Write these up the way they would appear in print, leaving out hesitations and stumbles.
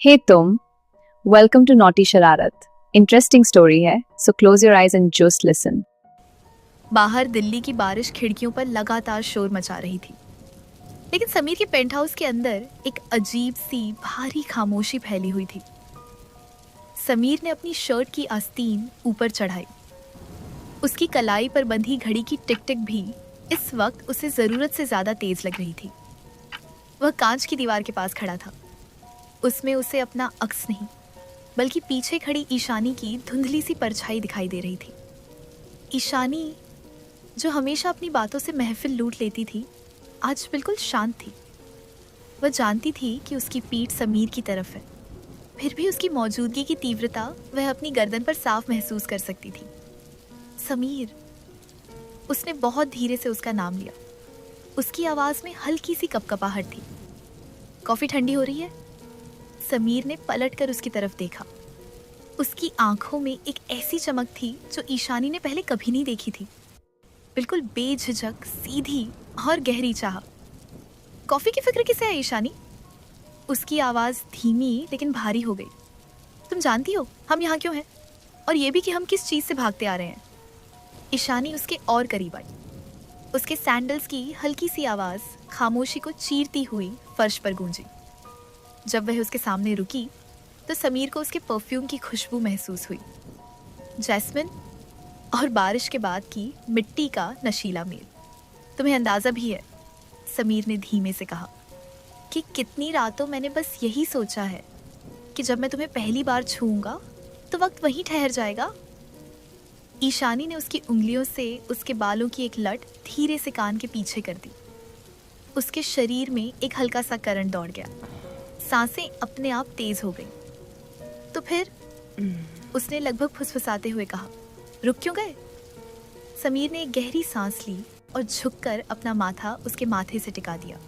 हे तुम, welcome to naughty शरारत। Interesting story है, so close your eyes and just listen. बाहर दिल्ली की बारिश खिड़कियों पर लगातार शोर मचा रही थी, लेकिन समीर के पेंट हाउस के अंदर एक अजीब सी भारी खामोशी फैली हुई थी। समीर ने अपनी शर्ट की आस्तीन ऊपर चढ़ाई। उसकी कलाई पर बंधी घड़ी की टिक टिक भी इस वक्त उसे जरूरत से ज्यादा तेज लग रही थी। वह कांच की दीवार के पास खड़ा था। उसमें उसे अपना अक्स नहीं, बल्कि पीछे खड़ी ईशानी की धुंधली सी परछाई दिखाई दे रही थी। ईशानी, जो हमेशा अपनी बातों से महफिल लूट लेती थी, आज बिल्कुल शांत थी। वह जानती थी कि उसकी पीठ समीर की तरफ है, फिर भी उसकी मौजूदगी की तीव्रता वह अपनी गर्दन पर साफ महसूस कर सकती थी। समीर। उसने बहुत धीरे से उसका नाम लिया। उसकी आवाज में हल्की सी कपकपाहट थी। कॉफी ठंडी हो रही है? समीर ने पलटकर उसकी तरफ देखा। उसकी आंखों में एक ऐसी चमक थी जो ईशानी ने पहले कभी नहीं देखी थी। बिल्कुल बेझिझक, सीधी और गहरी चाह। कॉफी की फिक्र किसे है ईशानी? उसकी आवाज धीमी लेकिन भारी हो गई। तुम जानती हो हम यहाँ क्यों हैं, और ये भी कि हम किस चीज से भागते आ रहे हैं। ईशानी उसके और करीब आई। उसके सैंडल्स की हल्की सी आवाज खामोशी को चीरती हुई फर्श पर गूंजी। जब वह उसके सामने रुकी तो समीर को उसके परफ्यूम की खुशबू महसूस हुई। जैस्मिन और बारिश के बाद की मिट्टी का नशीला मेल। तुम्हें अंदाजा भी है, समीर ने धीमे से कहा, कि कितनी रातों मैंने बस यही सोचा है कि जब मैं तुम्हें पहली बार छूऊंगा तो वक्त वहीं ठहर जाएगा। ईशानी ने उसकी उंगलियों से उसके बालों की एक लट धीरे से कान के पीछे कर दी। उसके शरीर में एक हल्का सा करंट दौड़ गया। सांसें अपने आप तेज हो गई। तो फिर? उसने लगभग फुसफुसाते हुए कहा। रुक क्यों गए? समीर ने एक गहरी सांस ली और झुककर अपना माथा उसके माथे से टिका दिया।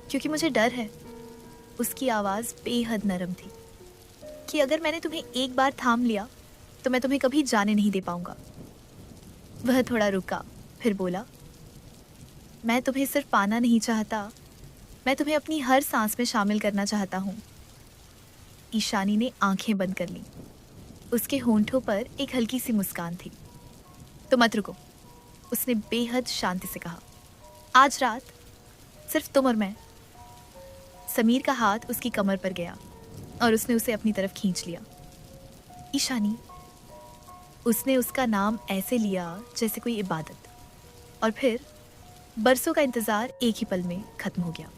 क्योंकि मुझे डर है। उसकी आवाज बेहद नरम थी। कि अगर मैंने तुम्हें एक बार थाम लिया तो मैं तुम्हें कभी जाने नहीं दे पाऊंगा। वह थोड़ा रुका, फिर बोला, मैं तुम्हें सिर्फ पाना नहीं चाहता, मैं तुम्हें अपनी हर सांस में शामिल करना चाहता हूँ। ईशानी ने आंखें बंद कर लीं। उसके होंठों पर एक हल्की सी मुस्कान थी। तो मत रुको, उसने बेहद शांति से कहा। आज रात सिर्फ तुम और मैं। समीर का हाथ उसकी कमर पर गया और उसने उसे अपनी तरफ खींच लिया। ईशानी। उसने उसका नाम ऐसे लिया जैसे कोई इबादत, और फिर बरसों का इंतजार एक ही पल में खत्म हो गया।